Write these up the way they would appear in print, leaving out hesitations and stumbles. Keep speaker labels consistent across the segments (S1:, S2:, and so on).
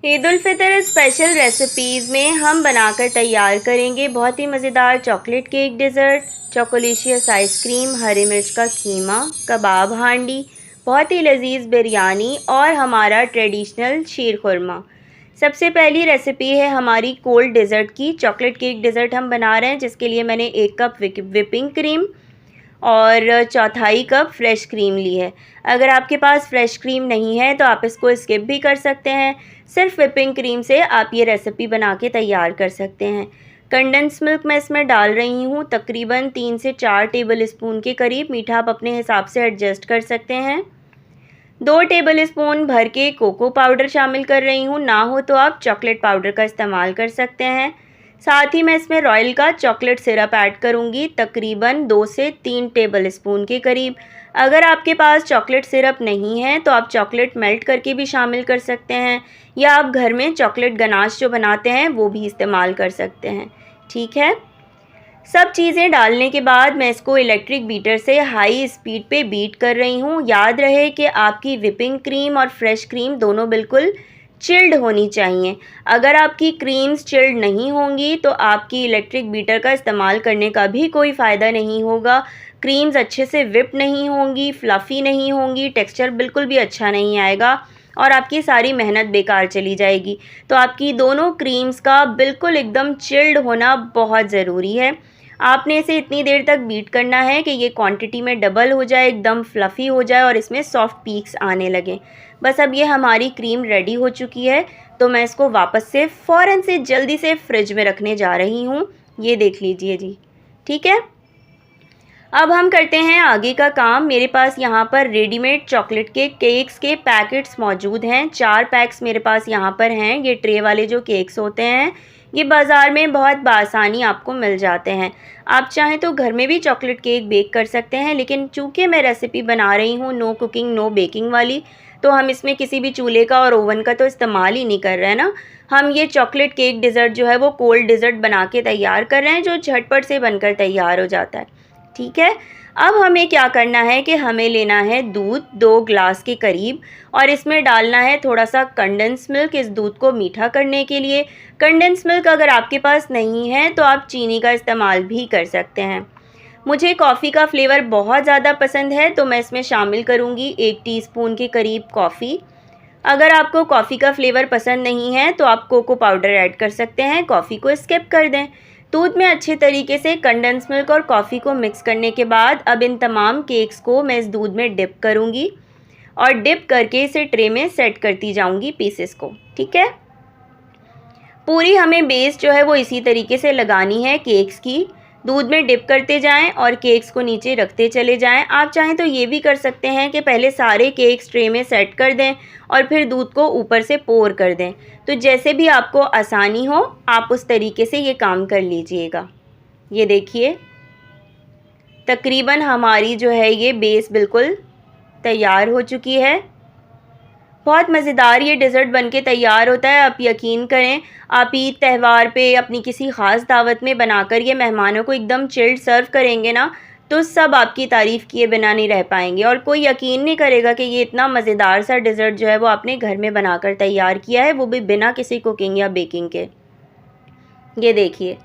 S1: Eid ul Fitr special recipes में हम बनाकर तैयार करेंगे बहुत ही मज़ेदार चॉकलेट केक डिज़र्ट, चॉकोलेशियस आइसक्रीम, हरी मिर्च का कीमा, कबाब हांडी, बहुत ही लजीज बिरयानी और हमारा ट्रेडिशनल शीर खुरमा। सबसे पहली रेसिपी है हमारी कोल्ड डिज़र्ट की। चॉकलेट केक डिज़र्ट हम बना रहे हैं, जिसके लिए मैंने 1 कप विपिंग क्रीम और चौथाई कप फ्रेश क्रीम ली है। अगर आपके पास फ्रेश क्रीम नहीं है तो आप इसको स्किप भी कर सकते हैं। सिर्फ विपिंग क्रीम से आप ये रेसिपी बना के तैयार कर सकते हैं। कंडेंस मिल्क मैं इसमें डाल रही हूँ तकरीबन 3 से 4 टेबल स्पून के करीब। मीठा आप अपने हिसाब से एडजस्ट कर सकते हैं। 2 टेबल स्पून भर के कोको पाउडर शामिल कर रही हूँ, ना हो तो आप चॉकलेट पाउडर का इस्तेमाल कर सकते हैं। साथ ही मैं इसमें रॉयल का चॉकलेट सिरप ऐड करूँगी तकरीबन 2 से 3 टेबल स्पून के करीब। अगर आपके पास चॉकलेट सिरप नहीं है तो आप चॉकलेट मेल्ट करके भी शामिल कर सकते हैं, या आप घर में चॉकलेट गनाश जो बनाते हैं वो भी इस्तेमाल कर सकते हैं। ठीक है, सब चीज़ें डालने के बाद मैं इसको इलेक्ट्रिक बीटर से हाई स्पीड पे बीट कर रही हूँ। याद रहे कि आपकी विपिंग क्रीम और फ्रेश क्रीम दोनों बिल्कुल चिल्ड होनी चाहिए। अगर आपकी क्रीम्स चिल्ड नहीं होंगी तो आपकी इलेक्ट्रिक बीटर का इस्तेमाल करने का भी कोई फ़ायदा नहीं होगा। क्रीम्स अच्छे से विप नहीं होंगी, फ्लफ़ी नहीं होंगी, टेक्सचर बिल्कुल भी अच्छा नहीं आएगा और आपकी सारी मेहनत बेकार चली जाएगी। तो आपकी दोनों क्रीम्स का बिल्कुल एकदम चिल्ड होना बहुत ज़रूरी है। आपने इसे इतनी देर तक बीट करना है कि ये क्वांटिटी में डबल हो जाए, एकदम फ्लफ़ी हो जाए और इसमें सॉफ्ट पीक्स आने लगें। बस अब ये हमारी क्रीम रेडी हो चुकी है, तो मैं इसको वापस से फ़ौरन से जल्दी से फ्रिज में रखने जा रही हूँ। ये देख लीजिए जी। ठीक है, अब हम करते हैं आगे का काम। मेरे पास यहाँ पर रेडीमेड चॉकलेट के केक्स के पैकेट्स मौजूद हैं। 4 पैक्स मेरे पास यहाँ पर हैं। ये ट्रे वाले जो केक्स होते हैं, ये बाज़ार में बहुत बासानी आपको मिल जाते हैं। आप चाहें तो घर में भी चॉकलेट केक बेक कर सकते हैं, लेकिन चूँकि मैं रेसिपी बना रही हूँ नो कुकिंग नो बेकिंग वाली, तो हम इसमें किसी भी चूल्हे का और ओवन का तो इस्तेमाल ही नहीं कर रहे हैं ना। हम ये चॉकलेट केक डिज़र्ट जो है वो कोल्ड डिज़र्ट बना के तैयार कर रहे हैं, जो झटपट से बनकर तैयार हो जाता है। ठीक है, अब हमें क्या करना है कि हमें लेना है दूध 2 ग्लास के करीब, और इसमें डालना है थोड़ा सा कंडेंस मिल्क इस दूध को मीठा करने के लिए। कंडेंस मिल्क अगर आपके पास नहीं है तो आप चीनी का इस्तेमाल भी कर सकते हैं। मुझे कॉफ़ी का फ्लेवर बहुत ज़्यादा पसंद है, तो मैं इसमें शामिल करूँगी 1 टीस्पून के करीब कॉफ़ी। अगर आपको कॉफ़ी का फ्लेवर पसंद नहीं है तो आप कोको पाउडर ऐड कर सकते हैं, कॉफ़ी को स्किप कर दें। दूध में अच्छे तरीके से कंडेंस मिल्क और कॉफ़ी को मिक्स करने के बाद अब इन तमाम केक्स को मैं इस दूध में डिप करूँगी और डिप करके इसे ट्रे में सेट करती जाऊँगी पीसेस को। ठीक है, पूरी हमें बेस जो है वो इसी तरीके से लगानी है केक्स की। दूध में डिप करते जाएं और केक्स को नीचे रखते चले जाएं। आप चाहें तो ये भी कर सकते हैं कि पहले सारे केक्स ट्रे में सेट कर दें और फिर दूध को ऊपर से पोर कर दें। तो जैसे भी आपको आसानी हो आप उस तरीके से ये काम कर लीजिएगा। ये देखिए, तकरीबन हमारी जो है ये बेस बिल्कुल तैयार हो चुकी है। बहुत मज़ेदार ये डिज़र्ट बनके तैयार होता है। आप यकीन करें, आप ईद त्यौहार पे अपनी किसी ख़ास दावत में बनाकर ये मेहमानों को एकदम चिल्ड सर्व करेंगे ना, तो सब आपकी तारीफ़ किए बिना नहीं रह पाएंगे और कोई यकीन नहीं करेगा कि ये इतना मज़ेदार सा डिज़र्ट जो है वो आपने घर में बनाकर तैयार किया है, वो भी बिना किसी कुकिंग या बेकिंग के। ये देखिए,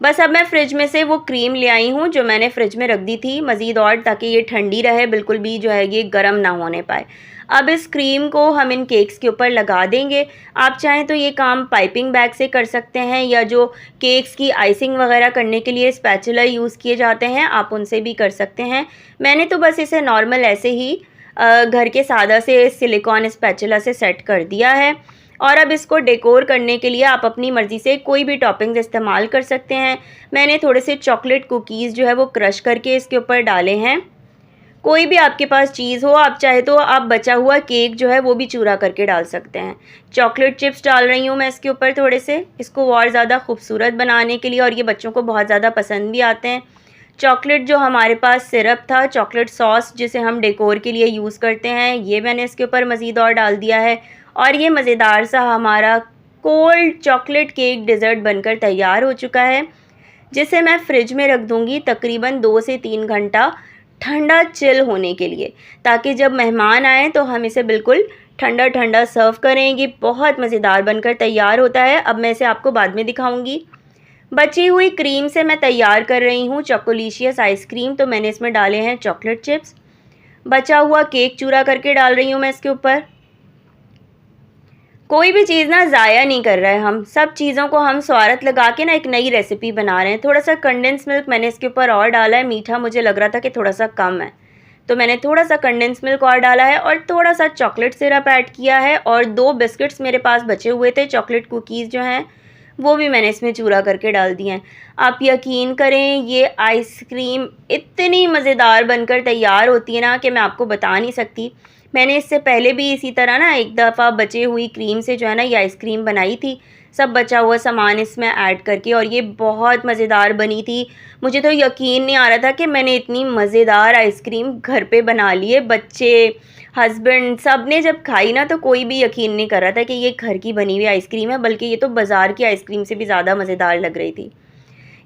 S1: बस अब मैं फ़्रिज में से वो क्रीम ले आई हूँ जो मैंने फ़्रिज में रख दी थी मज़ीद, और ताकि ये ठंडी रहे, बिल्कुल भी जो है ये गर्म ना होने पाए। अब इस क्रीम को हम इन केक्स के ऊपर लगा देंगे। आप चाहें तो ये काम पाइपिंग बैग से कर सकते हैं, या जो केक्स की आइसिंग वगैरह करने के लिए स्पैचुला यूज़ किए जाते हैं आप उनसे भी कर सकते हैं। मैंने तो बस इसे नॉर्मल ऐसे ही घर के सादा से सिलिकॉन स्पैचुला से सेट कर दिया है। और अब इसको डेकोर करने के लिए आप अपनी मर्ज़ी से कोई भी टॉपिंग्स इस्तेमाल कर सकते हैं। मैंने थोड़े से चॉकलेट कुकीज़ जो है वो क्रश करके इसके ऊपर डाले हैं। कोई भी आपके पास चीज़ हो, आप चाहे तो आप बचा हुआ केक जो है वो भी चूरा करके डाल सकते हैं। चॉकलेट चिप्स डाल रही हूँ मैं इसके ऊपर थोड़े से, इसको और ज़्यादा खूबसूरत बनाने के लिए, और ये बच्चों को बहुत ज़्यादा पसंद भी आते हैं। चॉकलेट जो हमारे पास सिरप था, चॉकलेट सॉस जिसे हम डेकोर के लिए यूज़ करते हैं, ये मैंने इसके ऊपर मज़ीद और डाल दिया है। और ये मज़ेदार सा हमारा कोल्ड चॉकलेट केक डिज़र्ट बनकर तैयार हो चुका है, जिसे मैं फ़्रिज में रख दूँगी तकरीबन 2 से 3 घंटा ठंडा चिल होने के लिए, ताकि जब मेहमान आएँ तो हम इसे बिल्कुल ठंडा ठंडा सर्व करें। ये बहुत मज़ेदार बनकर तैयार होता है। अब मैं इसे आपको बाद में दिखाऊंगी। बची हुई क्रीम से मैं तैयार कर रही हूँ चॉकोलिशियस आइसक्रीम। तो मैंने इसमें डाले हैं चॉकलेट चिप्स। बचा हुआ केक चूरा करके डाल रही हूँ मैं इसके ऊपर। कोई भी चीज़ ना ज़ाया नहीं कर रहा है, हम सब चीज़ों को हम स्वार्थ लगा के ना एक नई रेसिपी बना रहे हैं। थोड़ा सा कंडेंस मिल्क मैंने इसके ऊपर और डाला है। मीठा मुझे लग रहा था कि थोड़ा सा कम है, तो मैंने थोड़ा सा कंडेंस मिल्क और डाला है और थोड़ा सा चॉकलेट सिरप ऐड किया है। और 2 बिस्किट्स मेरे पास बचे हुए थे, चॉकलेट कुकीज़ जो हैं वो भी मैंने इसमें चूरा करके डाल दिए हैं। आप यकीन करें ये आइसक्रीम इतनी मज़ेदार बनकर तैयार होती है ना कि मैं आपको बता नहीं सकती। मैंने इससे पहले भी इसी तरह ना एक दफ़ा बचे हुई क्रीम से जो है ना ये आइसक्रीम बनाई थी, सब बचा हुआ सामान इसमें ऐड करके, और ये बहुत मज़ेदार बनी थी। मुझे तो यकीन नहीं आ रहा था कि मैंने इतनी मज़ेदार आइसक्रीम घर पे बना ली है। बच्चे, हस्बैंड, सब ने जब खाई ना तो कोई भी यकीन नहीं कर रहा था कि ये घर की बनी हुई आइसक्रीम है, बल्कि ये तो बाज़ार की आइसक्रीम से भी ज़्यादा मज़ेदार लग रही थी।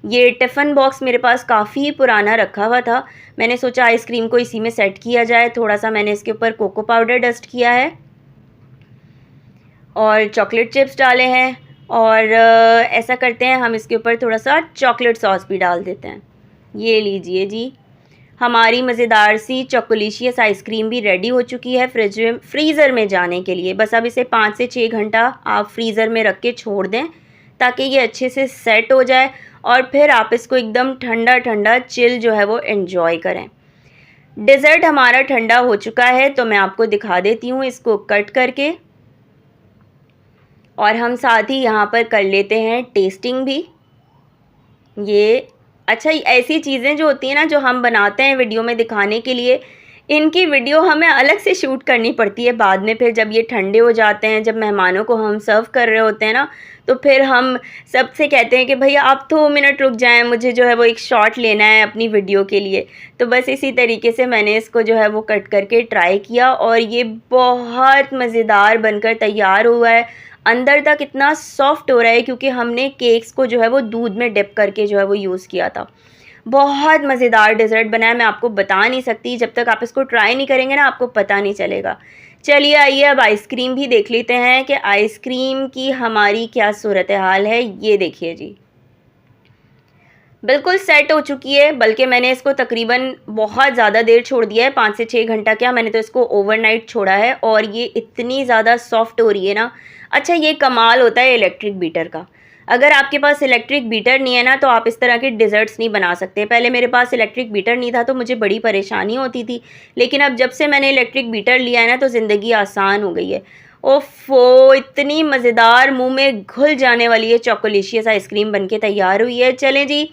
S1: ये टिफ़िन बॉक्स मेरे पास काफ़ी पुराना रखा हुआ था। मैंने सोचा आइसक्रीम को इसी में सेट किया जाए। थोड़ा सा मैंने इसके ऊपर कोको पाउडर डस्ट किया है और चॉकलेट चिप्स डाले हैं, और ऐसा करते हैं हम इसके ऊपर थोड़ा सा चॉकलेट सॉस भी डाल देते हैं। ये लीजिए जी, हमारी मज़ेदार सी चॉकोलिशियस आइसक्रीम भी रेडी हो चुकी है फ्रीज़र में जाने के लिए। बस अब इसे 5 से 6 घंटा आप फ्रीज़र में रख के छोड़ दें ताकि ये अच्छे से सेट हो जाए, और फिर आप इसको एकदम ठंडा ठंडा चिल जो है वो एंजॉय करें। डेज़र्ट हमारा ठंडा हो चुका है, तो मैं आपको दिखा देती हूँ इसको कट करके, और हम साथ ही यहाँ पर कर लेते हैं टेस्टिंग भी। ये अच्छा, ऐसी चीज़ें जो होती हैं ना जो हम बनाते हैं वीडियो में दिखाने के लिए, इनकी वीडियो हमें अलग से शूट करनी पड़ती है बाद में। फिर जब ये ठंडे हो जाते हैं, जब मेहमानों को हम सर्व कर रहे होते हैं ना, तो फिर हम सबसे कहते हैं कि भैया आप 2 मिनट रुक जाएं, मुझे जो है वो एक शॉट लेना है अपनी वीडियो के लिए। तो बस इसी तरीके से मैंने इसको जो है वो कट करके ट्राई किया, और ये बहुत मज़ेदार बनकर तैयार हुआ है। अंदर तक इतना सॉफ्ट हो रहा है क्योंकि हमने केक्स को जो है वो दूध में डिप करके जो है वो यूज़ किया था। बहुत मज़ेदार डेज़र्ट बना है, मैं आपको बता नहीं सकती। जब तक आप इसको ट्राई नहीं करेंगे ना आपको पता नहीं चलेगा। चलिए आइए अब आइसक्रीम भी देख लेते हैं कि आइसक्रीम की हमारी क्या सूरत हाल है। ये देखिए जी, बिल्कुल सेट हो चुकी है, बल्कि मैंने इसको तकरीबन बहुत ज़्यादा देर छोड़ दिया है, 5 से 6 घंटा क्या, मैंने तो इसको ओवरनाइट छोड़ा है, और ये इतनी ज़्यादा सॉफ्ट हो रही है ना। अच्छा, ये कमाल होता है इलेक्ट्रिक बीटर का। अगर आपके पास इलेक्ट्रिक बीटर नहीं है ना तो आप इस तरह के डिज़र्ट्स नहीं बना सकते। पहले मेरे पास इलेक्ट्रिक बीटर नहीं था तो मुझे बड़ी परेशानी होती थी, लेकिन अब जब से मैंने इलेक्ट्रिक बीटर लिया है ना तो ज़िंदगी आसान हो गई है। ओफ़ो, इतनी मज़ेदार, मुंह में घुल जाने वाली ये चॉकोलिशियस आइसक्रीम बनके तैयार हुई है। चलें जी,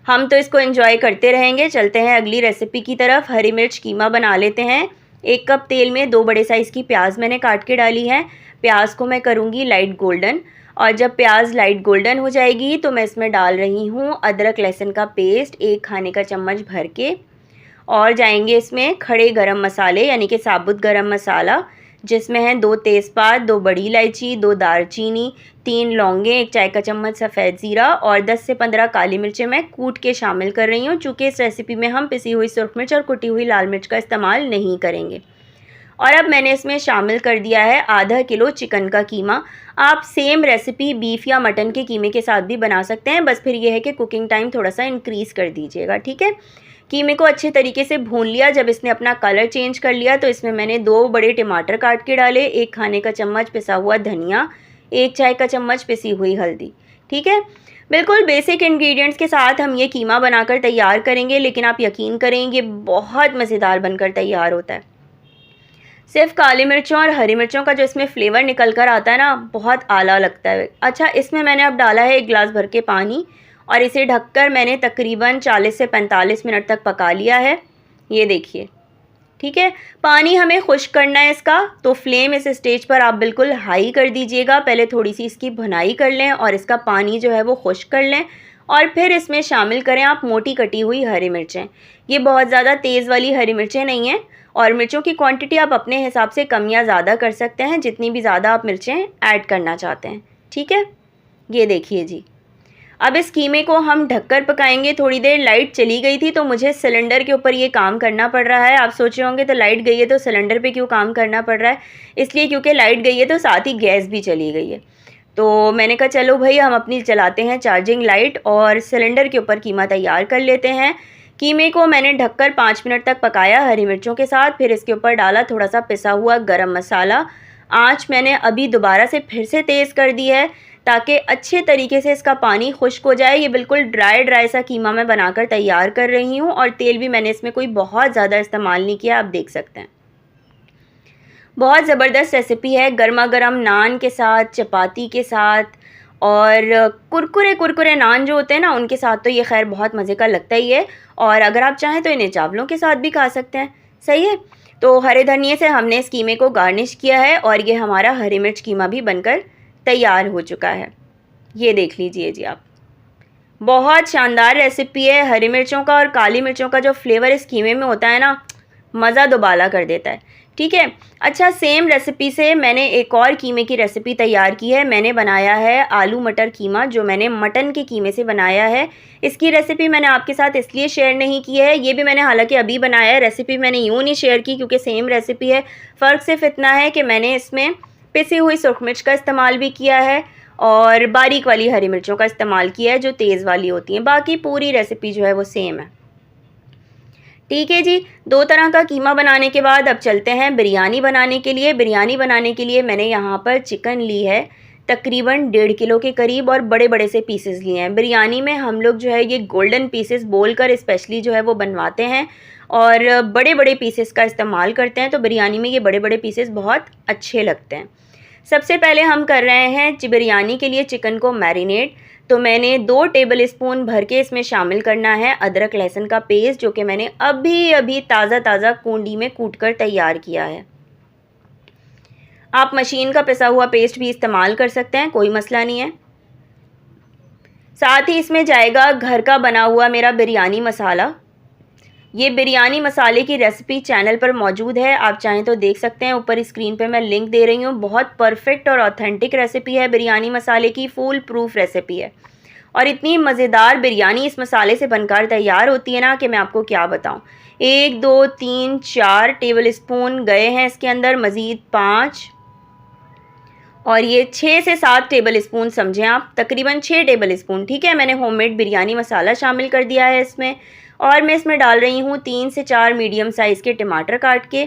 S1: हम तो इसको एंजॉय करते रहेंगे। चलते हैं अगली रेसिपी की तरफ। हरी मिर्च कीमा बना लेते हैं। 1 कप तेल में 2 बड़े साइज़ की प्याज मैंने काट के डाली है। प्याज को मैं करूँगी लाइट गोल्डन, और जब प्याज लाइट गोल्डन हो जाएगी तो मैं इसमें डाल रही हूँ अदरक लहसुन का पेस्ट 1 खाने का चम्मच भर के, और जाएंगे इसमें खड़े गरम मसाले यानी कि साबुत गरम मसाला, जिसमें हैं 2 तेज़पात, 2 बड़ी इलायची, 2 दालचीनी, 3 लौंगे, 1 चाय का चम्मच सफ़ेद ज़ीरा, और 10 से 15 काली मिर्चें मैं कूट के शामिल कर रही हूँ। चूँकि इस रेसिपी में हम पिसी हुई सुरख मिर्च और कुटी हुई लाल मिर्च का इस्तेमाल नहीं करेंगे। और अब मैंने इसमें शामिल कर दिया है आधा किलो चिकन का कीमा। आप सेम रेसिपी बीफ या मटन के कीमे के साथ भी बना सकते हैं, बस फिर यह है कि कुकिंग टाइम थोड़ा सा इंक्रीज़ कर दीजिएगा, ठीक है। कीमे को अच्छे तरीके से भून लिया। जब इसने अपना कलर चेंज कर लिया तो इसमें मैंने 2 बड़े टमाटर काट के डाले, 1 खाने का चम्मच पिसा हुआ धनिया, 1 चाय का चम्मच पिसी हुई हल्दी, ठीक है। बिल्कुल बेसिक इंग्रेडिएंट्स के साथ हम ये कीमा बनाकर तैयार करेंगे, लेकिन आप यकीन करें ये बहुत मज़ेदार बनकर तैयार होता है। सिर्फ काली मिर्चों और हरी मिर्चों का जो इसमें फ्लेवर निकल कर आता है ना, बहुत आला लगता है। अच्छा, इसमें मैंने अब डाला है 1 गिलास भर के पानी, और इसे ढककर मैंने तकरीबन 40 से 45 मिनट तक पका लिया है। ये देखिए, ठीक है। पानी हमें खुश्क करना है इसका, तो फ्लेम इस स्टेज पर आप बिल्कुल हाई कर दीजिएगा। पहले थोड़ी सी इसकी भुनाई कर लें और इसका पानी जो है वो खुश्क कर लें, और फिर इसमें शामिल करें आप मोटी कटी हुई हरी मिर्चें। ये बहुत ज़्यादा तेज़ वाली हरी मिर्चें नहीं हैं, और मिर्चों की क्वांटिटी आप अपने हिसाब से कम या ज़्यादा कर सकते हैं, जितनी भी ज़्यादा आप मिर्चें ऐड करना चाहते हैं, ठीक है। ये देखिए जी, अब इस कीमे को हम ढककर पकाएंगे। थोड़ी देर लाइट चली गई थी तो मुझे सिलेंडर के ऊपर ये काम करना पड़ रहा है। आप सोच रहे होंगे तो लाइट गई है तो सिलेंडर पे क्यों काम करना पड़ रहा है? इसलिए क्योंकि लाइट गई है तो साथ ही गैस भी चली गई है। तो मैंने कहा चलो भाई हम अपनी चलाते हैं चार्जिंग लाइट और सिलेंडर के ऊपर कीमा तैयार कर लेते हैं। कीमे को मैंने ढककर 5 मिनट तक पकाया हरी मिर्चों के साथ। फिर इसके ऊपर डाला थोड़ा सा पिसा हुआ गरम मसाला। आँच मैंने अभी दोबारा से फिर से तेज़ कर दी है ताकि अच्छे तरीके से इसका पानी खुश्क हो जाए। ये बिल्कुल ड्राई सा कीमा मैं बनाकर तैयार कर रही हूँ और तेल भी मैंने इसमें कोई बहुत ज़्यादा इस्तेमाल नहीं किया, आप देख सकते हैं। बहुत ज़बरदस्त रेसिपी है, गर्मा गर्म नान के साथ, चपाती के साथ और कुरकुरे नान जो होते हैं ना उनके साथ तो ये खैर बहुत मज़े का लगता ही है। और अगर आप चाहें तो इन्हें चावलों के साथ भी खा सकते हैं। सही है। तो हरे धनिए से हमने इस कीमे को गार्निश किया है और ये हमारा हरी मिर्च कीमा भी बनकर तैयार हो चुका है। ये देख लीजिए जी आप, बहुत शानदार रेसिपी है। हरी मिर्चों का और काली मिर्चों का जो फ्लेवर इस कीमे में होता है ना, मज़ा दोबाला कर देता है। ठीक है। अच्छा, सेम रेसिपी से मैंने एक और कीमे की रेसिपी तैयार की है। मैंने बनाया है आलू मटर कीमा, जो मैंने मटन के कीमे से बनाया है। इसकी रेसिपी मैंने आपके साथ इसलिए शेयर नहीं की है, ये भी मैंने हालांकि अभी बनाया है। रेसिपी मैंने यूँ नहीं शेयर की क्योंकि सेम रेसिपी है। फ़र्क सिर्फ इतना है कि मैंने इसमें पिसी हुई सुरख मिर्च का इस्तेमाल भी किया है और बारीक वाली हरी मिर्चों का इस्तेमाल किया है जो तेज़ वाली होती हैं। बाकी पूरी रेसिपी जो है वो सेम है। ठीक है जी। 2 तरह का कीमा बनाने के बाद अब चलते हैं बिरयानी बनाने के लिए। बिरयानी बनाने के लिए मैंने यहाँ पर चिकन ली है तकरीबन 1.5 किलो के करीब और बड़े बड़े से पीसेस लिए हैं। बिरयानी में हम लोग जो है ये गोल्डन पीसेस बोलकर स्पेशली जो है वो बनवाते हैं और बड़े बड़े पीसेस का इस्तेमाल करते हैं। तो बिरयानी में ये बड़े बड़े पीसेस बहुत अच्छे लगते हैं। सबसे पहले हम कर रहे हैं बिरयानी के लिए चिकन को मैरिनेट। तो मैंने 2 टेबल स्पून भर के इसमें शामिल करना है अदरक लहसुन का पेस्ट, जो कि मैंने अभी ताज़ा कूंडी में कूटकर तैयार किया है। आप मशीन का पिसा हुआ पेस्ट भी इस्तेमाल कर सकते हैं, कोई मसला नहीं है। साथ ही इसमें जाएगा घर का बना हुआ मेरा बिरयानी मसाला। ये बिरयानी मसाले की रेसिपी चैनल पर मौजूद है, आप चाहें तो देख सकते हैं। ऊपर स्क्रीन पे मैं लिंक दे रही हूँ। बहुत परफेक्ट और ऑथेंटिक रेसिपी है बिरयानी मसाले की, फुल प्रूफ रेसिपी है और इतनी मज़ेदार बिरयानी इस मसाले से बनकर तैयार होती है ना कि मैं आपको क्या बताऊँ। 1 2 3 4 टेबल स्पून गए हैं इसके अंदर, मज़ीद 5 और ये 6 से 7 टेबल स्पून समझें आप, तकरीबन 6 टेबल स्पून। ठीक है। मैंने होममेड बिरयानी मसाला शामिल कर दिया है इसमें और मैं इसमें डाल रही हूँ 3 से 4 मीडियम साइज़ के टमाटर काट के।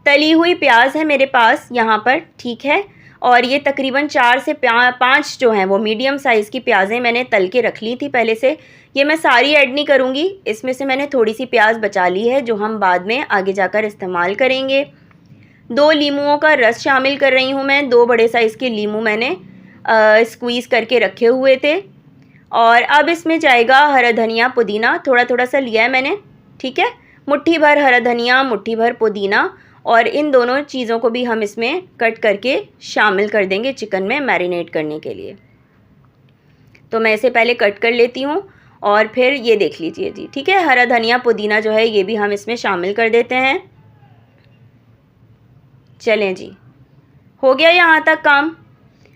S1: तली हुई प्याज है मेरे पास यहाँ पर। ठीक है। और ये तकरीबन 4 से 5 जो हैं वो मीडियम साइज़ की प्याज़ें मैंने तल के रख ली थी पहले से। ये मैं सारी ऐड नहीं करूँगी, इसमें से मैंने थोड़ी सी प्याज बचा ली है जो हम बाद में आगे जाकर इस्तेमाल करेंगे। 2 लीमुओं का रस शामिल कर रही हूँ मैं। 2 बड़े साइज़ के लीमू मैंने स्क्वीज़ करके रखे हुए थे। और अब इसमें जाएगा हरा धनिया पुदीना, थोड़ा सा लिया है मैंने। ठीक है। मुट्ठी भर हरा धनिया, मुट्ठी भर पुदीना और इन दोनों चीज़ों को भी हम इसमें कट करके शामिल कर देंगे चिकन में मैरिनेट करने के लिए। तो मैं इसे पहले कट कर लेती हूँ और फिर ये देख लीजिए जी। ठीक है। हरा धनिया पुदीना जो है ये भी हम इसमें शामिल कर देते हैं। चलें जी, हो गया यहाँ तक काम।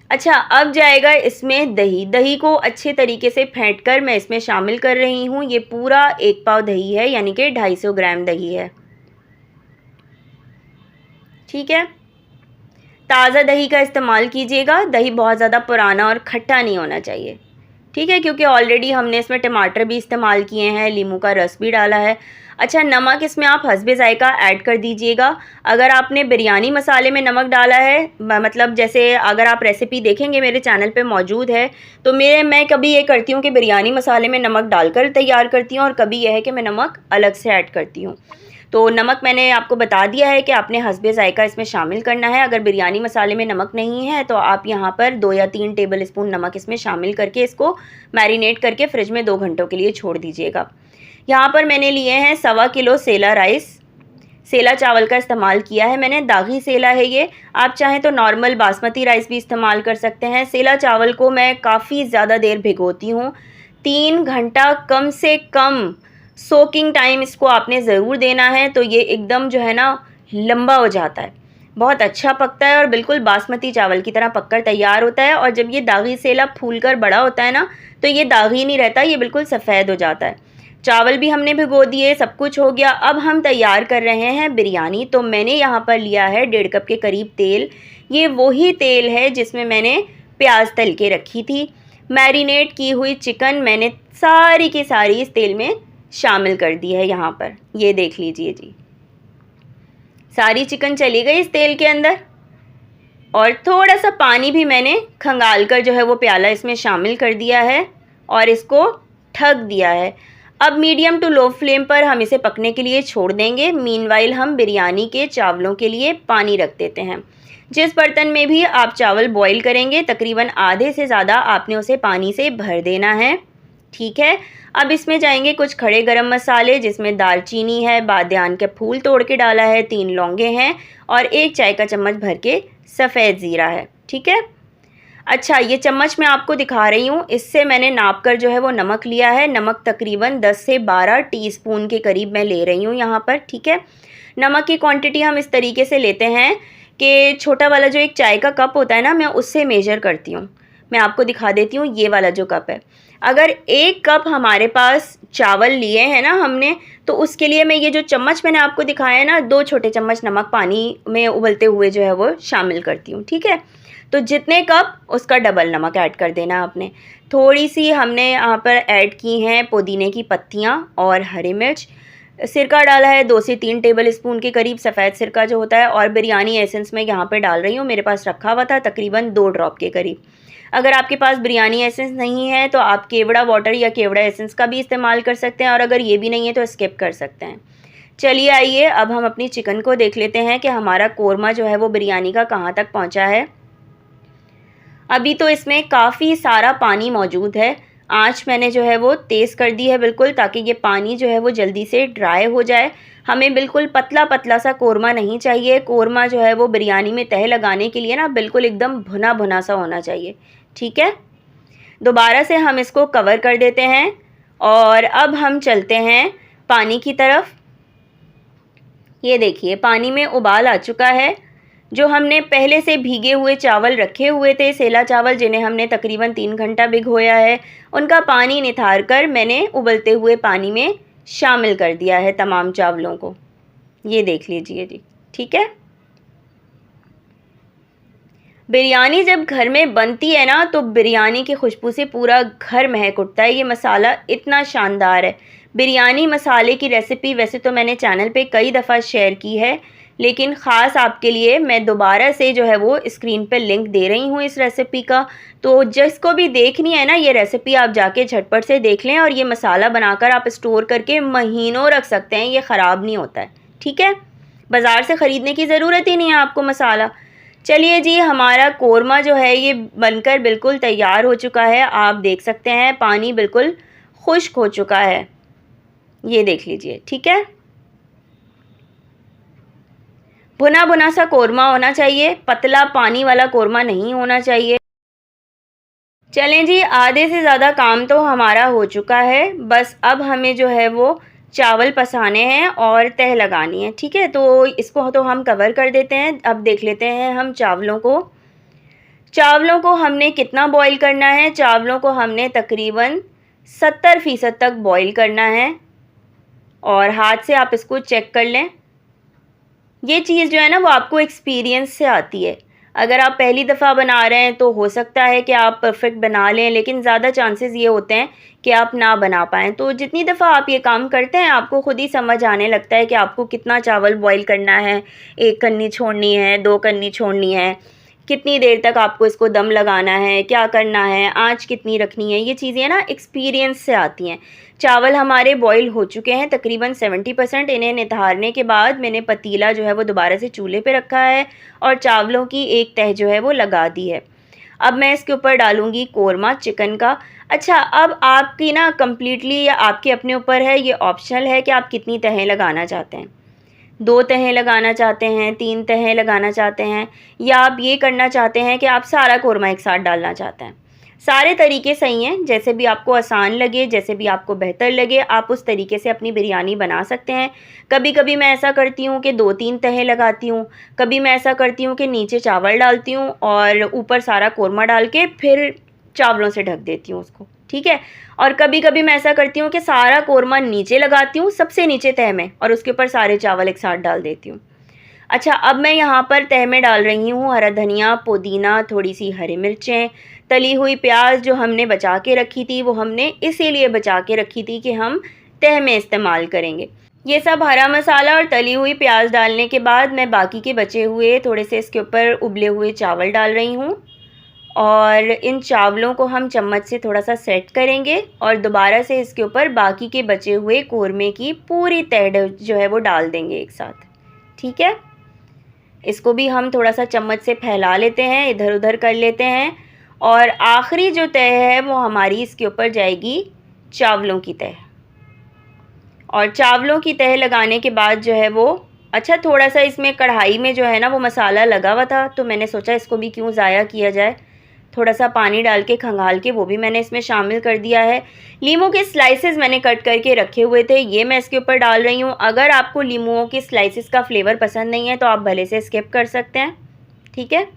S1: अच्छा, अब जाएगा इसमें दही। दही को अच्छे तरीके से फेंट कर मैं इसमें शामिल कर रही हूँ। ये पूरा 1 पाव दही है, यानी कि 250 ग्राम दही है। ठीक है। ताज़ा दही का इस्तेमाल कीजिएगा। दही बहुत ज़्यादा पुराना और खट्टा नहीं होना चाहिए। ठीक है। क्योंकि ऑलरेडी हमने इसमें टमाटर भी इस्तेमाल किए हैं, लीमू का रस भी डाला है। अच्छा, नमक इसमें आप हस्बे ज़ायका ऐड कर दीजिएगा। अगर आपने बिरयानी मसाले में नमक डाला है, मतलब जैसे अगर आप रेसिपी देखेंगे मेरे चैनल पे मौजूद है, तो मैं कभी ये करती हूँ कि बिरयानी मसाले में नमक डालकर तैयार करती हूँ और कभी यह है कि मैं नमक अलग से ऐड करती हूँ। तो नमक मैंने आपको बता दिया है कि आपने हस्बे ज़ायका इसमें शामिल करना है। अगर बिरयानी मसाले में नमक नहीं है तो आप यहाँ पर 2 या 3 टेबल स्पून नमक इसमें शामिल करके इसको मैरिनेट करके फ्रिज में 2 घंटों के लिए छोड़ दीजिएगा। यहाँ पर मैंने लिए हैं 1.25 किलो सेला राइस, सेला चावल का इस्तेमाल किया है मैंने। दागी सेला है ये। आप चाहें तो नॉर्मल बासमती राइस भी इस्तेमाल कर सकते हैं। सेला चावल को मैं काफ़ी ज़्यादा देर भिगोती हूँ, 3 घंटा कम से कम सोकिंग टाइम इसको आपने ज़रूर देना है। तो ये एकदम जो है ना लंबा हो जाता है। बहुत अच्छा पकता है और बिल्कुल बासमती चावल की तरह पककर तैयार होता है। और जब ये दागी सेला फूलकर बड़ा होता है ना, तो ये दागी नहीं रहता, ये बिल्कुल सफ़ेद हो जाता है। चावल भी हमने भिगो दिए, सब कुछ हो गया। अब हम तैयार कर रहे हैं बिरयानी। तो मैंने यहाँ पर लिया है 1.5 कप के करीब तेल। ये वही तेल है जिसमें मैंने प्याज तल के रखी थी। मैरिनेट की हुई चिकन मैंने सारी की सारी इस तेल में शामिल कर दी है यहाँ पर। ये देख लीजिए जी, सारी चिकन चली गई इस तेल के अंदर। और थोड़ा सा पानी भी मैंने खंगाल कर जो है वो प्याला इसमें शामिल कर दिया है और इसको ढक दिया है। अब मीडियम टू लो फ्लेम पर हम इसे पकने के लिए छोड़ देंगे। मीनवाइल हम बिरयानी के चावलों के लिए पानी रख देते हैं। जिस बर्तन में भी आप चावल बॉईल करेंगे, तकरीबन आधे से ज़्यादा आपने उसे पानी से भर देना है। ठीक है, अब इसमें जाएंगे कुछ खड़े गरम मसाले, जिसमें दालचीनी है, बादियान के फूल तोड़ के डाला है, 3 लौंगे हैं और 1 चाय का चम्मच भर के सफ़ेद ज़ीरा है। ठीक है, अच्छा ये चम्मच मैं आपको दिखा रही हूँ, इससे मैंने नाप कर जो है वो नमक लिया है। नमक तकरीबन 10 से 12 टीस्पून के करीब मैं ले रही हूँ यहाँ पर। ठीक है, नमक की क्वांटिटी हम इस तरीके से लेते हैं कि छोटा वाला जो एक चाय का कप होता है ना, मैं उससे मेजर करती हूँ। मैं आपको दिखा देती हूँ, ये वाला जो कप है, अगर 1 कप हमारे पास चावल लिए हैं ना हमने, तो उसके लिए मैं ये जो चम्मच मैंने आपको दिखाया है ना, 2 छोटे चम्मच नमक पानी में उबलते हुए जो है वो शामिल करती हूँ। ठीक है, तो जितने कप उसका डबल नमक ऐड कर देना आपने। थोड़ी सी हमने यहाँ पर ऐड की हैं पुदीने की पत्तियाँ और हरी मिर्च। सिरका डाला है 2 से 3 टेबल स्पून के करीब, सफ़ेद सिरका जो होता है। और बिरयानी एसेंस मैं यहाँ पे डाल रही हूँ, मेरे पास रखा हुआ था तकरीबन 2 ड्रॉप के करीब। अगर आपके पास बिरयानी एसेंस नहीं है तो आप केवड़ा वाटर या केवड़ा एसेंस का भी इस्तेमाल कर सकते हैं, और अगर ये भी नहीं है तो स्किप कर सकते हैं। चलिए आइए अब हम अपनी चिकन को देख लेते हैं कि हमारा कोरमा जो है वो बिरयानी का कहाँ तक पहुँचा है। अभी तो इसमें काफ़ी सारा पानी मौजूद है। आँच मैंने जो है वो तेज़ कर दी है बिल्कुल, ताकि ये पानी जो है वो जल्दी से ड्राई हो जाए। हमें बिल्कुल पतला पतला सा कोरमा नहीं चाहिए। कोरमा जो है वो बिरयानी में तह लगाने के लिए ना बिल्कुल एकदम भुना भुना सा होना चाहिए। ठीक है, दोबारा से हम इसको कवर कर देते हैं और अब हम चलते हैं पानी की तरफ। ये देखिए पानी में उबाल आ चुका है। जो हमने पहले से भीगे हुए चावल रखे हुए थे, सेला चावल, जिन्हें हमने तकरीबन 3 घंटा भिगोया है, उनका पानी निथार कर मैंने उबलते हुए पानी में शामिल कर दिया है तमाम चावलों को। ये देख लीजिए जी। ठीक है, बिरयानी जब घर में बनती है ना, तो बिरयानी की खुशबू से पूरा घर महक उठता है। ये मसाला इतना शानदार है। बिरयानी मसाले की रेसिपी वैसे तो मैंने चैनल पे कई दफ़ा शेयर की है, लेकिन ख़ास आपके लिए मैं दोबारा से जो है वो स्क्रीन पे लिंक दे रही हूँ इस रेसिपी का। तो जिसको भी देखनी है ना ये रेसिपी, आप जाके झटपट से देख लें, और ये मसाला बनाकर आप स्टोर करके महीनों रख सकते हैं, ये ख़राब नहीं होता है। ठीक है, बाज़ार से ख़रीदने की ज़रूरत ही नहीं है आपको मसाला। चलिए जी, हमारा कोरमा जो है ये बनकर बिल्कुल तैयार हो चुका है। आप देख सकते हैं पानी बिल्कुल खुश्क हो चुका है। ये देख लीजिए। ठीक है, भुना भुना सा कोरमा होना चाहिए, पतला पानी वाला कोरमा नहीं होना चाहिए। चलें जी, आधे से ज़्यादा काम तो हमारा हो चुका है। बस अब हमें जो है वो चावल पसाने हैं और तह लगानी है। ठीक है, तो इसको तो हम कवर कर देते हैं। अब देख लेते हैं हम चावलों को। चावलों को हमने कितना बॉईल करना है? चावलों को हमने तकरीबन 70% तक बॉईल करना है, और हाथ से आप इसको चेक कर लें। ये चीज़ जो है ना वो आपको एक्सपीरियंस से आती है। अगर आप पहली दफ़ा बना रहे हैं तो हो सकता है कि आप परफेक्ट बना लें, लेकिन ज़्यादा चांसेस ये होते हैं कि आप ना बना पाएँ। तो जितनी दफ़ा आप ये काम करते हैं, आपको खुद ही समझ आने लगता है कि आपको कितना चावल बॉईल करना है। 1 कन्नी छोड़नी है, 2 कन्नी छोड़नी है, कितनी देर तक आपको इसको दम लगाना है, क्या करना है, आँच कितनी रखनी है। ये चीज़ें ना एक्सपीरियंस से आती हैं। चावल हमारे बॉईल हो चुके हैं तकरीबन 70%। इन्हें निथारने के बाद मैंने पतीला जो है वो दोबारा से चूल्हे पे रखा है और चावलों की एक तह जो है वो लगा दी है। अब मैं इसके ऊपर डालूँगी कोरमा चिकन का। अच्छा, अब आपकी ना कम्प्लीटली या आपके अपने ऊपर है, ये ऑप्शनल है कि आप कितनी तहें लगाना चाहते हैं। 2 तहें लगाना चाहते हैं, 3 तहें लगाना चाहते हैं, या आप ये करना चाहते हैं कि आप सारा कोरमा एक साथ डालना चाहते हैं। सारे तरीके सही हैं, जैसे भी आपको आसान लगे, जैसे भी आपको बेहतर लगे, आप उस तरीके से अपनी बिरयानी बना सकते हैं। कभी कभी मैं ऐसा करती हूँ कि 2-3 तह लगाती हूँ, कभी मैं ऐसा करती हूँ कि नीचे चावल डालती हूँ और ऊपर सारा कोरमा डाल के फिर चावलों से ढक देती हूँ उसको, ठीक है। और कभी कभी मैं ऐसा करती हूँ कि सारा कोरमा नीचे लगाती हूँ, सबसे नीचे तह में, और उसके ऊपर सारे चावल एक साथ डाल देती हूँ। अच्छा, अब मैं यहाँ पर तह में डाल रही हूँ हरा धनिया, पुदीना, थोड़ी सी हरी मिर्चें, तली हुई प्याज जो हमने बचा के रखी थी, वो हमने इसीलिए बचा के रखी थी कि हम तह में इस्तेमाल करेंगे। ये सब हरा मसाला और तली हुई प्याज डालने के बाद मैं बाकी के बचे हुए थोड़े से इसके ऊपर उबले हुए चावल डाल रही हूँ, और इन चावलों को हम चम्मच से थोड़ा सा सेट करेंगे और दोबारा से इसके ऊपर बाकी के बचे हुए कोरमे की पूरी तह जो है वो डाल देंगे एक साथ, ठीक है। इसको भी हम थोड़ा सा चम्मच से फैला लेते हैं, इधर उधर कर लेते हैं, और आखिरी जो तह है वो हमारी इसके ऊपर जाएगी चावलों की तह। और चावलों की तह लगाने के बाद जो है वो, अच्छा थोड़ा सा इसमें कढ़ाई में जो है ना वो मसाला लगा हुआ था, तो मैंने सोचा इसको भी क्यों ज़ाया किया जाए, थोड़ा सा पानी डाल के खंगाल के वो भी मैंने इसमें शामिल कर दिया है। लीमू के स्लाइसेस मैंने कट करके रखे हुए थे, ये मैं इसके ऊपर डाल रही हूँ। अगर आपको लीमुओं के स्लाइसेस का फ्लेवर पसंद नहीं है तो आप भले से स्किप कर सकते हैं, ठीक है।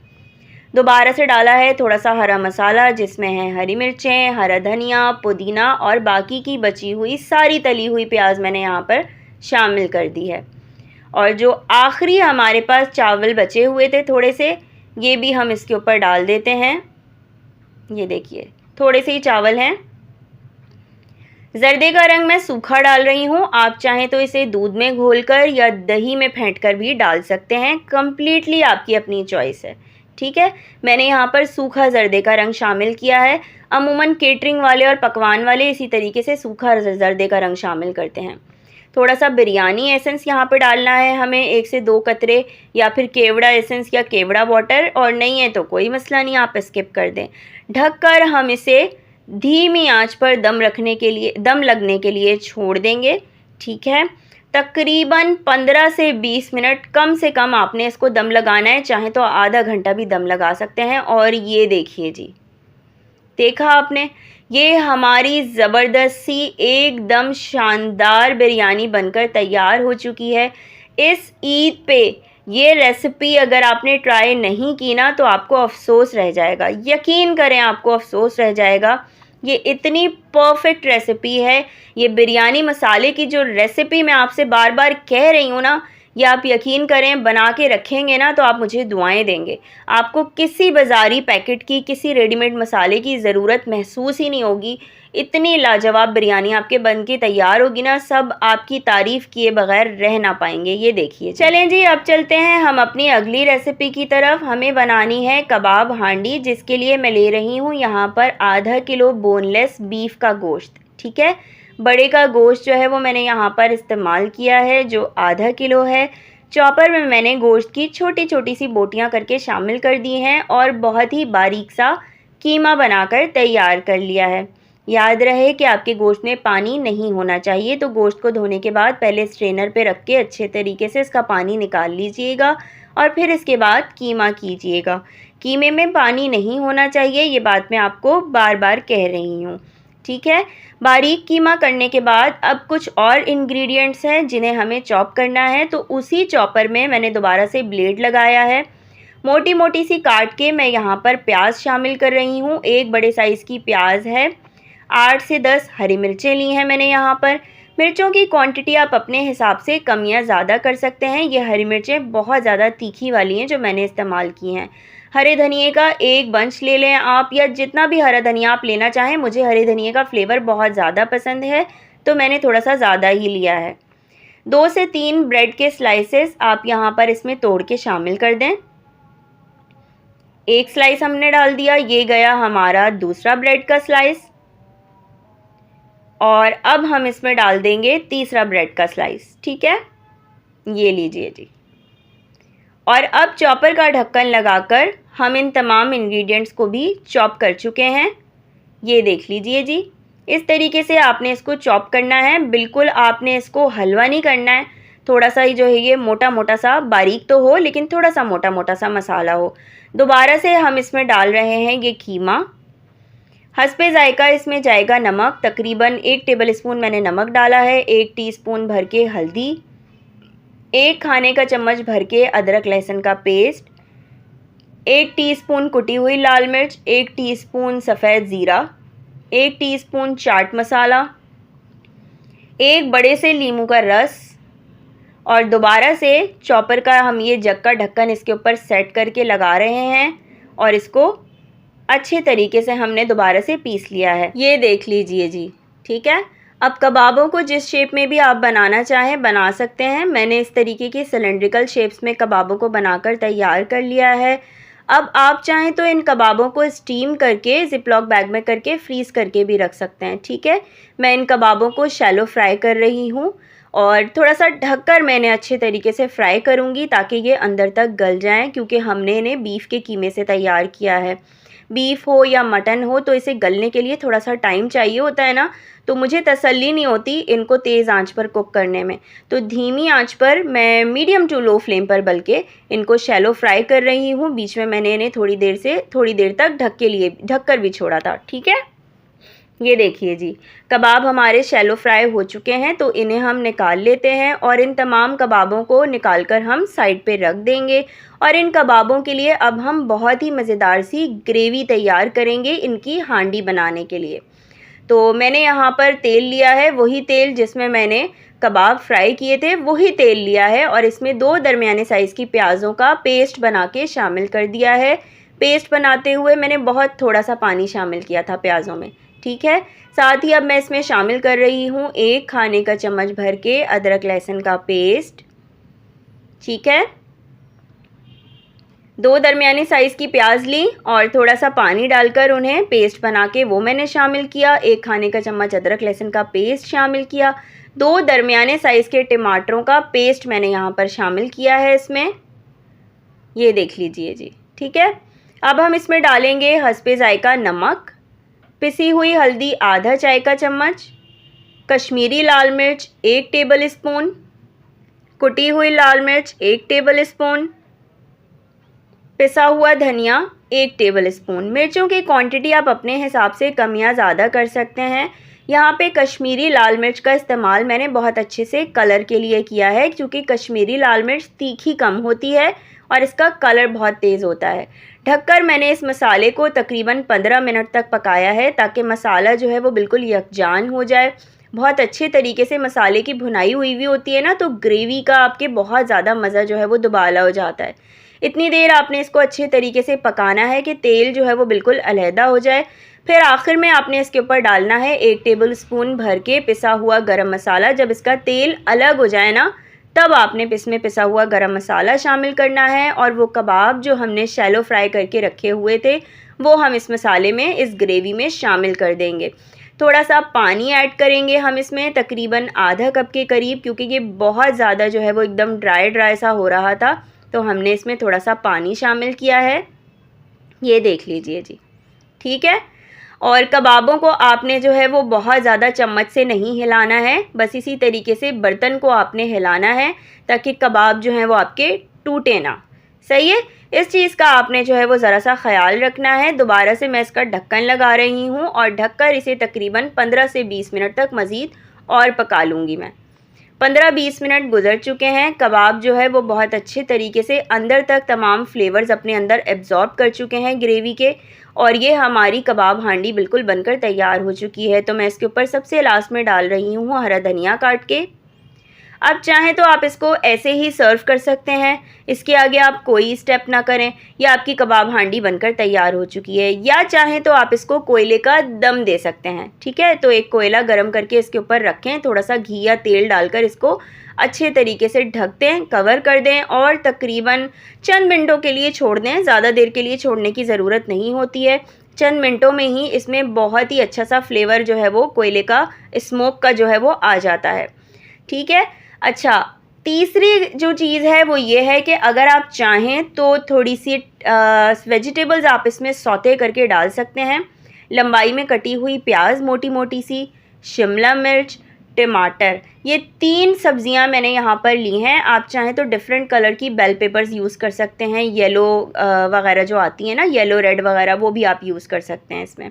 S1: दोबारा से डाला है थोड़ा सा हरा मसाला, जिसमें है हरी मिर्चें, हरा धनिया, पुदीना और बाकी की बची हुई सारी तली हुई प्याज मैंने यहाँ पर शामिल कर दी है। और जो आखिरी हमारे पास चावल बचे हुए थे थोड़े से, ये भी हम इसके ऊपर डाल देते हैं। ये देखिए थोड़े से ही चावल हैं। जर्दे का रंग मैं सूखा डाल रही हूँ, आप चाहें तो इसे दूध में घोलकर या दही में फेंटकर भी डाल सकते हैं, कम्प्लीटली आपकी अपनी चॉइस है, ठीक है। मैंने यहाँ पर सूखा जर्दे का रंग शामिल किया है। अमूमन केटरिंग वाले और पकवान वाले इसी तरीके से सूखा जर्दे का रंग शामिल करते हैं। थोड़ा सा बिरयानी एसेंस यहाँ पर डालना है हमें, 1 से 2 कतरे, या फिर केवड़ा एसेंस या केवड़ा वाटर, और नहीं है तो कोई मसला नहीं, आप स्किप कर दें। ढककर हम इसे धीमी आंच पर दम लगने के लिए छोड़ देंगे, ठीक है। तकरीबन 15 से 20 मिनट कम से कम आपने इसको दम लगाना है, चाहे तो आधा घंटा भी दम लगा सकते हैं। और ये देखिए जी, देखा आपने, ये हमारी ज़बरदस्त सी एकदम शानदार बिरयानी बनकर तैयार हो चुकी है। इस ईद पे ये रेसिपी अगर आपने ट्राई नहीं की ना तो आपको अफसोस रह जाएगा, यकीन करें आपको अफसोस रह जाएगा। ये इतनी परफेक्ट रेसिपी है। ये बिरयानी मसाले की जो रेसिपी मैं आपसे बार बार कह रही हूँ ना, ये आप यकीन करें बना के रखेंगे ना तो आप मुझे दुआएं देंगे। आपको किसी बाज़ारी पैकेट की, किसी रेडीमेड मसाले की ज़रूरत महसूस ही नहीं होगी। इतनी लाजवाब बिरयानी आपके बन के तैयार होगी ना, सब आपकी तारीफ़ किए बगैर रह ना पाएंगे। ये देखिए, चलें जी अब चलते हैं हम अपनी अगली रेसिपी की तरफ। हमें बनानी है कबाब हांडी, जिसके लिए मैं ले रही हूँ यहाँ पर आधा किलो बोनलेस बीफ का गोश्त, ठीक है। बड़े का गोश्त जो है वो मैंने यहाँ पर इस्तेमाल किया है, जो आधा किलो है। चॉपर में मैंने गोश्त की छोटी छोटी सी बोटियाँ करके शामिल कर दी हैं और बहुत ही बारीक सा कीमा बनाकर तैयार कर लिया है। याद रहे कि आपके गोश्त में पानी नहीं होना चाहिए, तो गोश्त को धोने के बाद पहले स्ट्रेनर पे रख के अच्छे तरीके से इसका पानी निकाल लीजिएगा और फिर इसके बाद कीमा कीजिएगा। कीमे में पानी नहीं होना चाहिए, ये बात मैं आपको बार बार कह रही हूँ, ठीक है। बारीक कीमा करने के बाद अब कुछ और इंग्रेडिएंट्स हैं जिन्हें हमें चॉप करना है, तो उसी चॉपर में मैंने दोबारा से ब्लेड लगाया है। मोटी मोटी सी काट के मैं यहाँ पर प्याज शामिल कर रही हूँ। एक बड़े साइज़ की प्याज है, 8 से 10 हरी मिर्चें ली हैं मैंने यहाँ पर। मिर्चों की क्वांटिटी आप अपने हिसाब से कम या ज़्यादा कर सकते हैं। ये हरी मिर्चें बहुत ज़्यादा तीखी वाली हैं जो मैंने इस्तेमाल की हैं। हरे धनिए का एक बंच ले लें आप, या जितना भी हरा धनिया आप लेना चाहें। मुझे हरे धनिए का फ्लेवर बहुत ज़्यादा पसंद है तो मैंने थोड़ा सा ज़्यादा ही लिया है। 2 से 3 ब्रेड के स्लाइसेस आप यहाँ पर इसमें तोड़ के शामिल कर दें। एक स्लाइस हमने डाल दिया, ये गया हमारा दूसरा ब्रेड का स्लाइस, और अब हम इसमें डाल देंगे तीसरा ब्रेड का स्लाइस, ठीक है। ये लीजिए जी। और अब चॉपर का ढक्कन लगाकर हम इन तमाम इंग्रेडिएंट्स को भी चॉप कर चुके हैं। ये देख लीजिए जी, इस तरीके से आपने इसको चॉप करना है। बिल्कुल आपने इसको हलवा नहीं करना है, थोड़ा सा ही जो है ये मोटा मोटा सा, बारीक तो हो लेकिन थोड़ा सा मोटा मोटा सा मसाला हो। दोबारा से हम इसमें डाल रहे हैं ये कीमा। हस्बे जायका इसमें जाएगा नमक, तकरीबन 1 टेबल स्पून मैंने नमक डाला है, 1 टीस्पून भर के हल्दी, 1 खाने का चम्मच भर के अदरक लहसुन का पेस्ट, 1 टीस्पून कुटी हुई लाल मिर्च, 1 टीस्पून सफ़ेद ज़ीरा, 1 टीस्पून चाट मसाला, 1 बड़े से नींबू का रस, और दोबारा से चॉपर का हम ये जग का ढक्कन इसके ऊपर सेट करके लगा रहे हैं और इसको अच्छे तरीके से हमने दोबारा से पीस लिया है। ये देख लीजिए जी, ठीक है। अब कबाबों को जिस शेप में भी आप बनाना चाहें बना सकते हैं। मैंने इस तरीके की सिलेंड्रिकल शेप्स में कबाबों को बनाकर तैयार कर लिया है। अब आप चाहें तो इन कबाबों को स्टीम करके ज़िपलॉक बैग में करके फ्रीज़ करके भी रख सकते हैं, ठीक है। मैं इन कबाबों को शैलो फ्राई कर रही हूँ और थोड़ा सा ढककर मैंने अच्छे तरीके से फ्राई करूँगी ताकि ये अंदर तक गल जाएं, क्योंकि हमने इन्हें बीफ के कीमे से तैयार किया है। बीफ हो या मटन हो तो इसे गलने के लिए थोड़ा सा टाइम चाहिए होता है ना, तो मुझे तसल्ली नहीं होती इनको तेज़ आंच पर कुक करने में, तो धीमी आंच पर मैं मीडियम टू लो फ्लेम पर बल्कि इनको शैलो फ्राई कर रही हूँ। बीच में मैंने इन्हें थोड़ी देर तक ढक कर भी छोड़ा था, ठीक है। ये देखिए जी, कबाब हमारे शैलो फ्राई हो चुके हैं, तो इन्हें हम निकाल लेते हैं और इन तमाम कबाबों को निकाल कर हम साइड पे रख देंगे। और इन कबाबों के लिए अब हम बहुत ही मज़ेदार सी ग्रेवी तैयार करेंगे इनकी हांडी बनाने के लिए। तो मैंने यहाँ पर तेल लिया है, वही तेल जिसमें मैंने कबाब फ्राई किए थे वही तेल लिया है, और इसमें 2 दरमियाने साइज़ की प्याज़ों का पेस्ट बना के शामिल कर दिया है। पेस्ट बनाते हुए मैंने बहुत थोड़ा सा पानी शामिल किया था प्याज़ों में, ठीक है। साथ ही अब मैं इसमें शामिल कर रही हूँ 1 खाने का चम्मच भर के अदरक लहसुन का पेस्ट, ठीक है। 2 दरमियानी साइज़ की प्याज ली और थोड़ा सा पानी डालकर उन्हें पेस्ट बना के वो मैंने शामिल किया। 1 खाने का चम्मच अदरक लहसुन का पेस्ट शामिल किया। 2 दरमियाने साइज़ के टमाटरों का पेस्ट मैंने यहाँ पर शामिल किया है इसमें, ये देख लीजिए जी, ठीक है। अब हम इसमें डालेंगे हस्बे जायका नमक, पिसी हुई हल्दी आधा चाय का चम्मच, कश्मीरी लाल मिर्च 1 टेबल स्पून, कुटी हुई लाल मिर्च 1 टेबल स्पून, पिसा हुआ धनिया 1 टेबल स्पून। मिर्चों की क्वांटिटी आप अपने हिसाब से कम या ज़्यादा कर सकते हैं। यहाँ पे कश्मीरी लाल मिर्च का इस्तेमाल मैंने बहुत अच्छे से कलर के लिए किया है, क्योंकि कश्मीरी लाल मिर्च तीखी कम होती है और इसका कलर बहुत तेज़ होता है। ढककर मैंने इस मसाले को तकरीबन 15 मिनट तक पकाया है ताकि मसाला जो है वो बिल्कुल यकजान हो जाए। बहुत अच्छे तरीके से मसाले की भुनाई हुई होती है ना, तो ग्रेवी का आपके बहुत ज़्यादा मज़ा जो है वो दुबाला हो जाता है। इतनी देर आपने इसको अच्छे तरीके से पकाना है कि तेल जो है वो बिल्कुल अलहदा हो जाए। फिर आखिर में आपने इसके ऊपर डालना है 1 टेबल स्पून भर के पिसा हुआ गरम मसाला। जब इसका तेल अलग हो जाए ना, तब आपने इसमें पिसा हुआ गरम मसाला शामिल करना है, और वो कबाब जो हमने शैलो फ्राई करके रखे हुए थे वो हम इस मसाले में, इस ग्रेवी में शामिल कर देंगे। थोड़ा सा पानी ऐड करेंगे हम इसमें, तकरीबन आधा कप के करीब, क्योंकि ये बहुत ज़्यादा जो है वो एकदम ड्राई सा हो रहा था, तो हमने इसमें थोड़ा सा पानी शामिल किया है, ये देख लीजिए जी, ठीक है। और कबाबों को आपने जो है वो बहुत ज़्यादा चम्मच से नहीं हिलाना है, बस इसी तरीके से बर्तन को आपने हिलाना है ताकि कबाब जो हैं वो आपके टूटे ना, सही है। इस चीज़ का आपने जो है वो ज़रा सा ख्याल रखना है। दोबारा से मैं इसका ढक्कन लगा रही हूँ और ढककर इसे तकरीबन 15 से 20 मिनट तक मज़ीद और पका लूँगी मैं। 15-20 मिनट गुजर चुके हैं। कबाब जो है वो बहुत अच्छे तरीके से अंदर तक तमाम फ्लेवर्स अपने अंदर एब्जॉर्ब कर चुके हैं ग्रेवी के, और ये हमारी कबाब हांडी बिल्कुल बनकर तैयार हो चुकी है। तो मैं इसके ऊपर सबसे लास्ट में डाल रही हूँ हरा धनिया काट के। अब चाहें तो आप इसको ऐसे ही सर्व कर सकते हैं, इसके आगे आप कोई स्टेप ना करें, या आपकी कबाब हांडी बनकर तैयार हो चुकी है। या चाहें तो आप इसको कोयले का दम दे सकते हैं, ठीक है। तो एक कोयला गरम करके इसके ऊपर रखें, थोड़ा सा घी या तेल डालकर इसको अच्छे तरीके से ढक दें, कवर कर दें और तकरीबन चंद मिनटों के लिए छोड़ दें। ज़्यादा देर के लिए छोड़ने की ज़रूरत नहीं होती है, चंद मिनटों में ही इसमें बहुत ही अच्छा सा फ्लेवर जो है वो कोयले का, स्मोक का जो है वो आ जाता है, ठीक है। अच्छा, तीसरी जो चीज़ है वो ये है कि अगर आप चाहें तो थोड़ी सी वेजिटेबल्स आप इसमें सौते करके डाल सकते हैं। लंबाई में कटी हुई प्याज मोटी मोटी सी, शिमला मिर्च, टमाटर, ये 3 सब्जियां मैंने यहाँ पर ली हैं। आप चाहें तो डिफरेंट कलर की बेल पेपर्स यूज़ कर सकते हैं, येलो वगैरह जो आती हैं ना, येलो रेड वगैरह, वो भी आप यूज़ कर सकते हैं इसमें।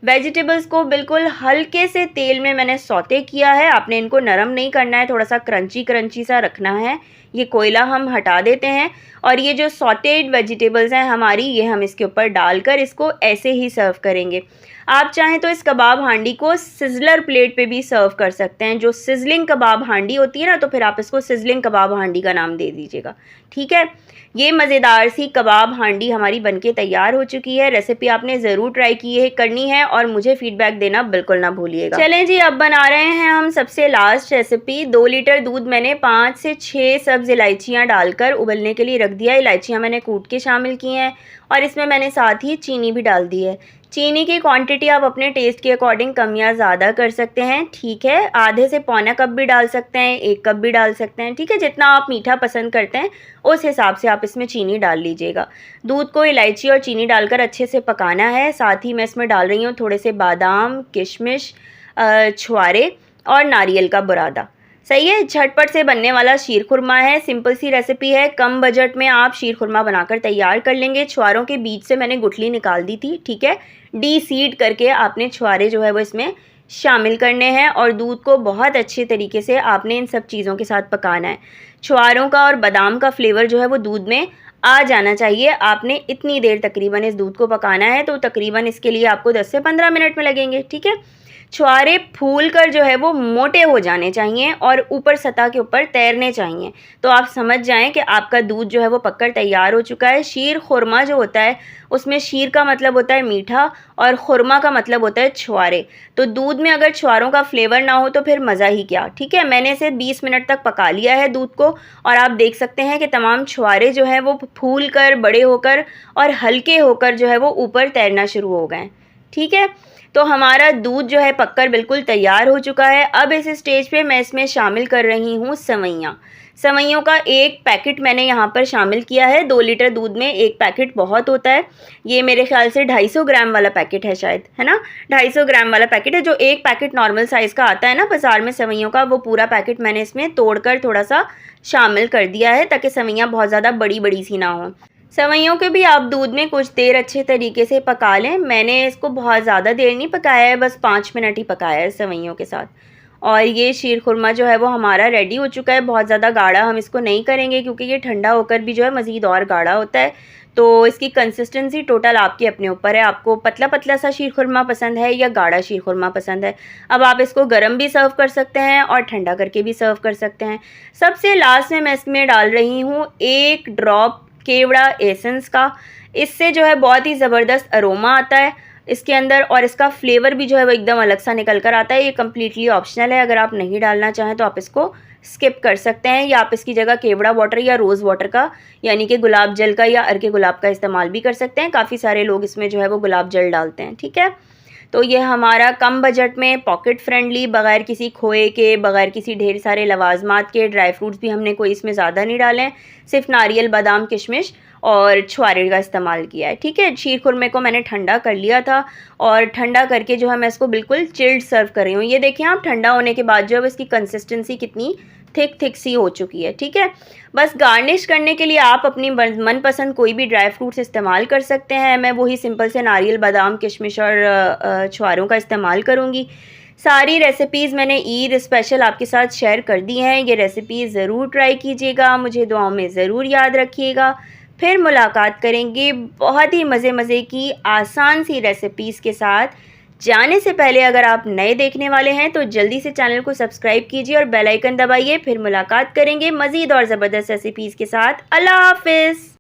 S1: वेजिटेबल्स को बिल्कुल हल्के से तेल में मैंने सौते किया है। आपने इनको नरम नहीं करना है, थोड़ा सा क्रंची क्रंची सा रखना है। ये कोयला हम हटा देते हैं और ये जो सॉटेड वेजिटेबल्स हैं हमारी, ये हम इसके ऊपर डालकर इसको ऐसे ही सर्व करेंगे। आप चाहें तो इस कबाब हांडी को सिजलर प्लेट पे भी सर्व कर सकते हैं, जो सिजलिंग कबाब हांडी होती है ना, तो फिर आप इसको सिजलिंग कबाब हांडी का नाम दे दीजिएगा। ठीक है, ये मज़ेदार सी कबाब हांडी हमारी बनके तैयार हो चुकी है। रेसिपी आपने ज़रूर ट्राई करनी है और मुझे फीडबैक देना बिल्कुल ना भूलिएगा। चलें जी, अब बना रहे हैं हम सबसे लास्ट रेसिपी। 2 लीटर दूध मैंने 5 से 6 सब्ज़ इलायचियाँ डालकर उबलने के लिए रख दिया। इलायचियाँ मैंने कूट के शामिल की हैं और इसमें मैंने साथ ही चीनी भी डाल दी है। चीनी की क्वांटिटी आप अपने टेस्ट के अकॉर्डिंग कम या ज़्यादा कर सकते हैं। ठीक है, आधे से पौना कप भी डाल सकते हैं, 1 कप भी डाल सकते हैं। ठीक है, जितना आप मीठा पसंद करते हैं उस हिसाब से आप इसमें चीनी डाल लीजिएगा। दूध को इलायची और चीनी डालकर अच्छे से पकाना है। साथ ही मैं इसमें डाल रही हूँ थोड़े से बादाम, किशमिश, छुआरे और नारियल का बुरादा। सही है, झटपट से बनने वाला शीर खुरमा है। सिंपल सी रेसिपी है, कम बजट में आप शीर खुरमा बनाकर तैयार कर लेंगे। छुआरों के बीच से मैंने गुठली निकाल दी थी। ठीक है, डीसीड करके आपने छुआरे जो है वो इसमें शामिल करने हैं और दूध को बहुत अच्छे तरीके से आपने इन सब चीज़ों के साथ पकाना है। छुआरों का और बादाम का फ्लेवर जो है वो दूध में आ जाना चाहिए। आपने इतनी देर तकरीबन इस दूध को पकाना है, तो तकरीबन इसके लिए आपको 10 से 15 मिनट में लगेंगे। ठीक है, छुआरे फूल कर जो है वो मोटे हो जाने चाहिए और ऊपर सतह के ऊपर तैरने चाहिए, तो आप समझ जाएं कि आपका दूध जो है वो पककर तैयार हो चुका है। शीर खुरमा जो होता है उसमें शीर का मतलब होता है मीठा और खुरमा का मतलब होता है छुआरे। तो दूध में अगर छुआरों का फ्लेवर ना हो तो फिर मज़ा ही क्या। ठीक है, मैंने इसे 20 मिनट तक पका लिया है दूध को और आप देख सकते हैं कि तमाम छुआरे जो हैं वो फूल कर, बड़े होकर और हल्के होकर जो है वो ऊपर तैरना शुरू हो गए। ठीक है, तो हमारा दूध जो है पककर बिल्कुल तैयार हो चुका है। अब इस स्टेज पे मैं इसमें शामिल कर रही हूँ सेवइयाँ। सेवइयों का 1 पैकेट मैंने यहाँ पर शामिल किया है। 2 लीटर दूध में 1 पैकेट बहुत होता है। ये मेरे ख्याल से 250 ग्राम वाला पैकेट है शायद, है ना, 250 ग्राम वाला पैकेट है। जो 1 पैकेट नॉर्मल साइज़ का आता है ना बाज़ार में सेवइयों का, वो पूरा पैकेट मैंने इसमें तोड़कर थोड़ा सा शामिल कर दिया है ताकि सेवइयाँ बहुत ज़्यादा बड़ी बड़ी सी ना हों। सेवइयों के भी आप दूध में कुछ देर अच्छे तरीके से पका लें। मैंने इसको बहुत ज़्यादा देर नहीं पकाया है, बस 5 मिनट ही पकाया है सेवइयों के साथ। और ये शीर खुरमा जो है वो हमारा रेडी हो चुका है। बहुत ज़्यादा गाढ़ा हम इसको नहीं करेंगे क्योंकि ये ठंडा होकर भी जो है मज़ीद और गाढ़ा होता है। तो इसकी कंसिस्टेंसी टोटल आपके अपने ऊपर है, आपको पतला पतला सा शीर खुरमा पसंद है या गाढ़ा शीर खुरमा पसंद है। अब आप इसको गर्म भी सर्व कर सकते हैं और ठंडा करके भी सर्व कर सकते हैं। सबसे लास्ट में मैं इसमें डाल रही हूँ 1 ड्रॉप केवड़ा एसेंस का। इससे जो है बहुत ही ज़बरदस्त अरोमा आता है इसके अंदर और इसका फ्लेवर भी जो है वो एकदम अलग सा निकल कर आता है। ये कम्प्लीटली ऑप्शनल है, अगर आप नहीं डालना चाहें तो आप इसको स्किप कर सकते हैं या आप इसकी जगह केवड़ा वाटर या रोज़ वाटर का, यानी कि गुलाब जल का या अर्के गुलाब का इस्तेमाल भी कर सकते हैं। काफ़ी सारे लोग इसमें जो है वो गुलाब जल डालते हैं। ठीक है, तो ये हमारा कम बजट में पॉकेट फ्रेंडली, बग़ैर किसी खोए के, बग़ैर किसी ढेर सारे लवाजमात के, ड्राई फ्रूट्स भी हमने कोई इसमें ज़्यादा नहीं डाले, सिर्फ नारियल, बादाम, किशमिश और छुआरे का इस्तेमाल किया है। ठीक है, शीर खुरमे को मैंने ठंडा कर लिया था और ठंडा करके जो है मैं इसको बिल्कुल चिल्ड सर्व कर रही हूँ। ये देखिए आप, ठंडा होने के बाद जो है इसकी कंसिस्टेंसी कितनी थिक सी हो चुकी है। ठीक है, बस गार्निश करने के लिए आप अपनी मनपसंद कोई भी ड्राई फ्रूट्स इस्तेमाल कर सकते हैं। मैं वही सिंपल से नारियल, बादाम, किशमिश और छुआरों का इस्तेमाल करूँगी। सारी रेसिपीज़ मैंने ईद स्पेशल आपके साथ शेयर कर दी हैं। ये रेसिपी ज़रूर ट्राई कीजिएगा, मुझे दुआओं में ज़रूर याद रखिएगा। फिर मुलाकात करेंगे बहुत ही मज़े की आसान सी रेसिपीज़ के साथ। जाने से पहले अगर आप नए देखने वाले हैं तो जल्दी से चैनल को सब्सक्राइब कीजिए और बेल आइकन दबाइए। फिर मुलाकात करेंगे मज़ीद और ज़बरदस्त रेसिपीज़ के साथ। अल्लाह हाफ़िज़।